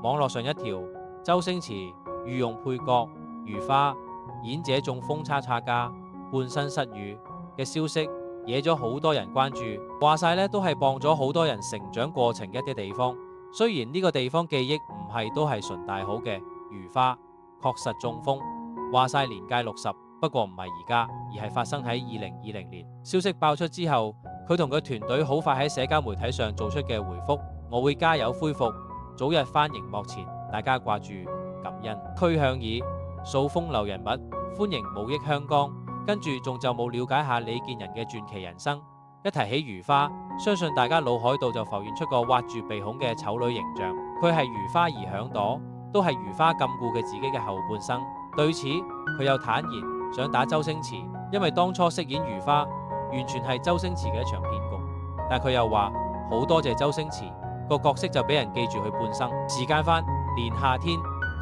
網絡上一條周星馳御用配角如花演者中風叉叉家半身失語嘅消息，惹咗好多人關注。話晒咧都係幫咗好多人成長過程嘅一啲地方。雖然呢個地方記憶唔係都係純大好嘅，如花確實中風，話晒年屆60，不過唔係而家，而係發生喺2020年。消息爆出之後，佢同佢團隊好快喺社交媒體上做出嘅回覆：我會加油恢復，早日返熒幕前，大家掛住感恩。趨向以數風流人物，歡迎無益香江。跟住仲就冇了解下李健仁嘅傳奇人生。一提起如花，相信大家腦海度就浮現出個挖住鼻孔嘅醜女形象。佢係如花兒響朵，都係如花禁錮嘅自己嘅後半生。對此，佢又坦言想打周星馳，因為當初飾演如花完全係周星馳嘅一場騙局。但佢又話好多謝周星馳，個角色就俾人記住佢半生。時間翻年夏天，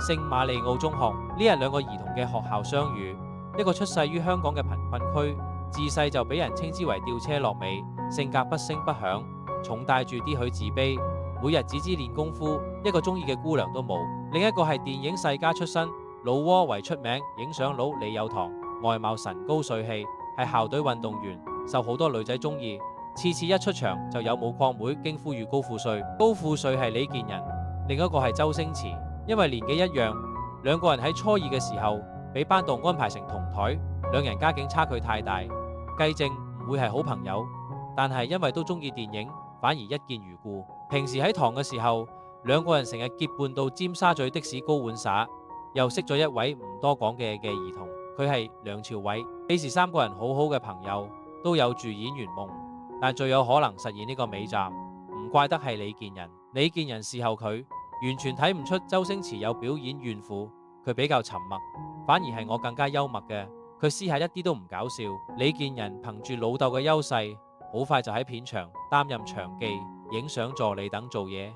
聖瑪利奧中學呢日兩個兒童嘅學校相遇。一個出世於香港嘅貧困區，自細就俾人稱之為吊車落尾，性格不聲不響，重帶住啲許自卑，每日只知練功夫，一個中意嘅姑娘都冇。另一個係電影世家出身，老撾為出名影相佬李有堂，外貌神高帥氣，係校隊運動員，受好多女仔中意，次次一出場就有武礦妹驚呼與高富帥。高富帥係李健仁，另一個係周星馳，因為年紀一樣，兩個人喺初二嘅時候俾班導安排成同台，兩人家境差距太大，計正唔會係好朋友，但係因為都中意電影，反而一見如故。平時喺堂嘅時候，兩個人成日結伴到尖沙咀的士高玩耍，又識咗一位唔多講嘅兒童，佢係梁朝偉。彼時三個人好好嘅朋友，都有住演員夢，但最有可能實現呢個尾站，唔怪得係李健仁。李健仁事後佢完全睇唔出周星馳有表演怨婦，佢比較沉默。反而係我更加幽默嘅，佢私下一啲都唔搞笑。李健仁憑住老豆嘅優勢，好快就喺片場擔任場記、影相助理等做嘢。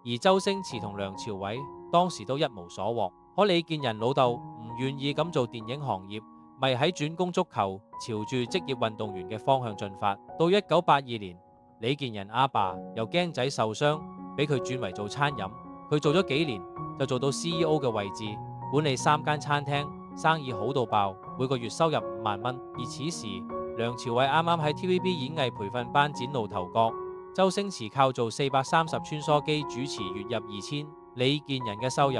而周星馳同梁朝偉當時都一無所獲。可李健仁老豆唔願意咁做電影行業，咪喺轉攻足球，朝住職業運動員嘅方向進發。到1982年，李健仁阿爸又驚仔受傷，俾佢轉為做餐飲。佢做咗幾年就做到 CEO 嘅位置，管理3間餐廳，生意好到爆，每個月收入5萬蚊。而此時梁朝偉啱啱喺 TVB 演藝培訓班嶄露頭角，周星馳靠做430穿梭機主持月入2000，李健仁嘅收入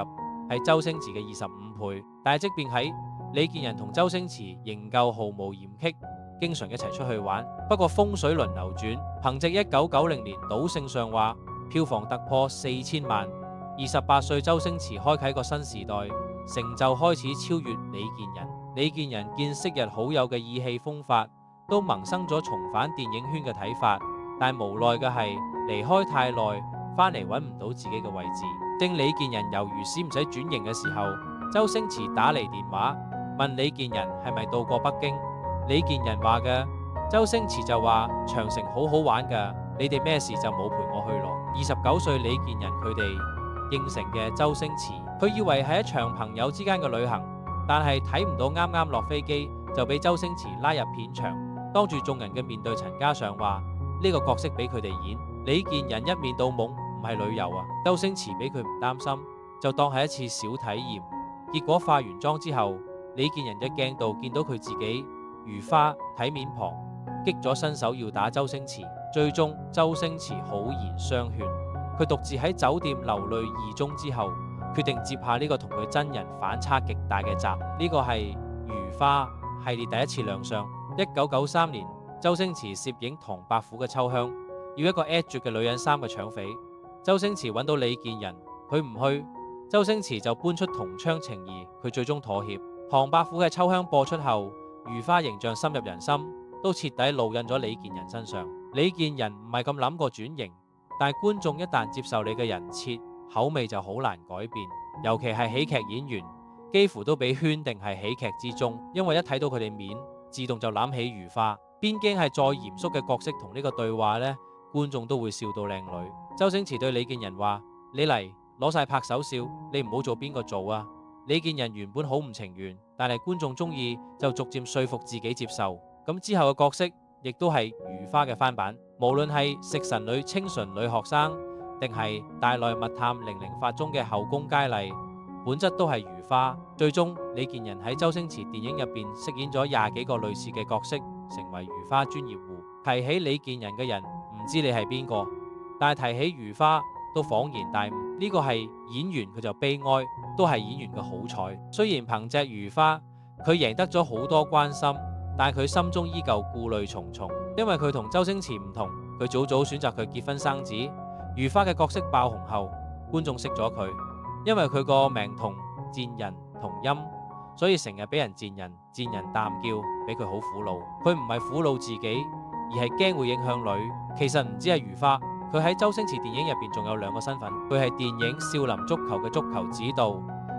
係周星馳嘅25倍。但係即便喺李健仁同周星馳仍舊毫無嫌隙，經常一齊出去玩。不過風水輪流轉，憑借1990年賭聖上畫票房突破4000萬，28歲周星馳開啟個新時代，成就開始超越李健仁。李健仁見昔日好友嘅意氣風發，都萌生咗重返電影圈嘅睇法。但無奈嘅係離開太耐，翻嚟揾唔到自己嘅位置。正李健仁猶豫使唔使轉型嘅時候，周星馳打嚟電話問李健仁係咪到過北京。李健仁話嘅，周星馳就話長城好好玩㗎，你哋咩事就冇陪我去咯。29歲李健仁佢哋應承嘅周星馳，佢以為係一場朋友之間嘅旅行，但係睇唔到啱啱落飛機就俾周星馳拉入片場，當住眾人嘅面對陳嘉上話呢個角色俾佢哋演。李健仁一面到懵，唔係旅遊啊。周星馳俾佢唔擔心，就當係一次小體驗。結果化完妝之後，李健仁嘅鏡度見到佢自己如花睇面龐，激咗身手要打周星馳。最終周星馳好言相勸，佢獨自喺酒店流淚2鐘之後，決定接下呢個同佢真人反差極大嘅集。呢個係如花系列第一次亮相。1993年，周星馳攝影唐伯虎嘅秋香，要一個 at 絕嘅女人衫嘅搶匪。周星馳揾到李健仁，佢唔去，周星馳就搬出銅槍情誼，佢最終妥協。唐伯虎嘅秋香播出後，如花形象深入人心，都徹底烙印咗李健仁身上。李健仁唔係咁諗過轉型，但係觀眾一旦接受你嘅人設，口味就好難改變。尤其係喜劇演員，幾乎都被圈定係喜劇之中，因為一睇到佢哋面，自動就諗起如花。邊驚係再嚴肅嘅角色同呢個對話呢？觀眾都會笑到靚女。周星馳對李健仁話：你嚟攞晒拍手笑，你唔好做邊個做啊！李健仁原本好唔情願，但係觀眾中意就逐漸說服自己接受。咁之後嘅角色亦都係如花嘅翻版，無論係食神裏清純女學生，定係大內密探零零發中嘅後宮佳麗，本質都係如花。最終李健仁喺周星馳電影入邊飾演咗20幾個類似嘅角色，成為如花專業戶。提起李健仁嘅人唔知你係邊個，但係提起如花都恍然大悟。呢個係演員佢就悲哀，都係演員嘅好彩。雖然憑借如花佢贏得咗好多關心，但係佢心中依舊顧慮重重，因為佢同周星馳唔同，佢早早選擇佢結婚生子。如花嘅角色爆紅後，觀眾識咗佢，因為佢個名同賤人同音，所以成日俾人賤人啖叫，俾佢好苦惱。佢唔係苦惱自己，而係驚會影響女。其實唔止係如花，佢喺周星馳電影入邊仲有2個身份，佢係電影《少林足球》嘅足球指導，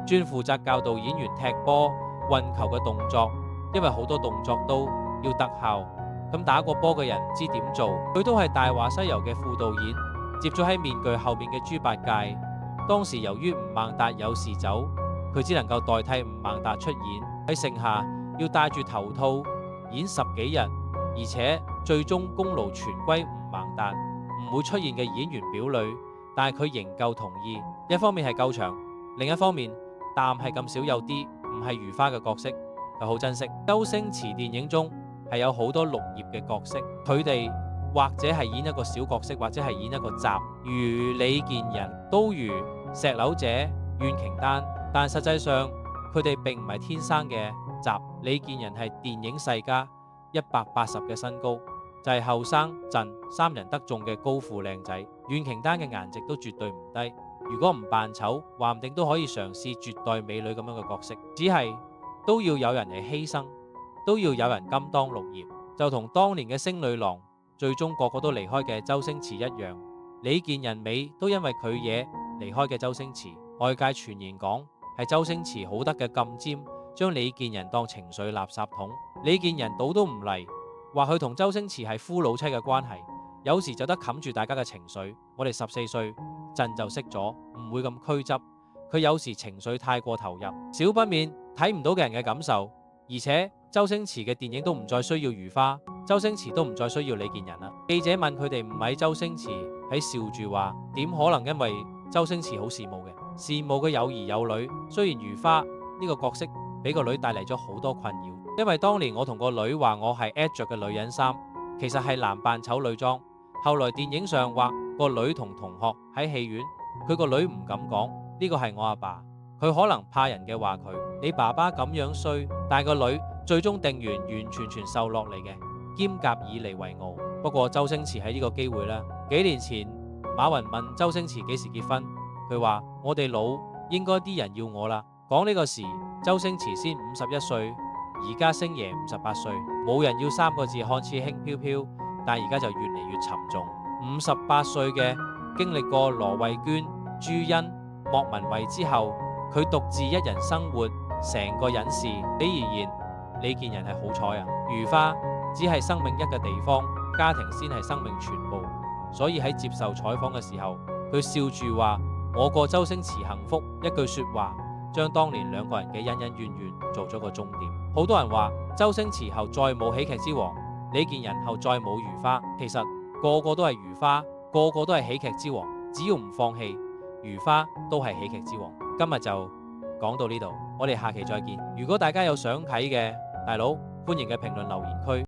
專負責教導演員踢波、運球嘅動作，因為好多動作都要特效，咁打過波嘅人唔知點做。佢都係《大話西遊》嘅副導演，接咗喺面具後面嘅豬八戒。當時由於吳孟達有事走，佢只能夠代替吳孟達出演。喺盛夏要戴住頭套演10幾日，而且最終功勞全歸吳孟達，唔會出現嘅演員表裏，但係佢仍舊同意。一方面係夠長，另一方面淡係咁少有啲唔係如花嘅角色，佢好珍惜。周星馳電影中係有好多綠葉嘅角色，佢哋或者係演一個小角色，或者係演一個雜，如李健仁，都如石榴姐、苑瓊丹，但實際上佢哋並唔係天生嘅雜。李健仁係電影世家，180嘅身高，就係後生陣3人得中嘅高富靚仔。苑瓊丹嘅顏值都絕對唔低，如果唔扮醜，話唔定都可以嘗試絕代美女咁樣嘅角色。只係都要有人嚟犧牲，都要有人甘當綠葉，就同當年嘅星女郎最終個個都離開嘅周星馳一樣。李健仁尾都因為佢嘢離開嘅周星馳，外界傳言講係周星馳好得嘅咁尖，將李健仁當情緒垃圾桶。李健仁賭都唔嚟，話佢同周星馳係夫老妻嘅關係，有時就得冚住大家嘅情緒。我哋14歲陣就識咗，唔會咁拘執。佢有時情緒太過投入，少不免睇唔到嘅人嘅感受。而且周星馳嘅電影都唔再需要如花，周星馳都唔再需要李健仁啦。記者問佢哋唔係周星馳，喺笑住話點可能，因為周星馳好羨慕嘅，羨慕嘅有兒有女。雖然如花呢個角色俾個女帶嚟咗好多困擾，因為當年我同個女話我係 at 着嘅女人衫，其實係男扮醜女裝。後來電影上話個女同同學喺戲院，佢個女唔敢講呢個係我阿爸，佢可能怕人嘅話佢你爸爸咁樣衰，但係個女最終定完全受落嚟嘅，兼夾以嚟為傲。不過周星馳喺呢個機會啦，幾年前馬雲問周星馳幾時結婚，佢話我哋老，應該啲人要我啦。講呢個時，周星馳先51歲，而家星爺58歲，冇人要3個字看似輕飄飄，但而家就越嚟越沉重。58歲嘅經歷過羅慧娟、朱茵、莫文蔚之後，佢獨自一人生活，成個隱士。比而言，李健仁係好彩啊！如花只係生命一個地方，家庭先係生命全部。所以喺接受採訪嘅時候，佢笑住話：我過周星馳幸福。一句說話，將當年2個人嘅恩恩怨怨做咗個終點。好多人話周星馳後再冇喜劇之王，李健仁後再冇如花。其實個個都係如花，個個都係喜劇之王。只要唔放棄，如花都係喜劇之王。今日就講到呢度，我哋下期再見。如果大家有想睇嘅，大佬歡迎嘅評論留言區。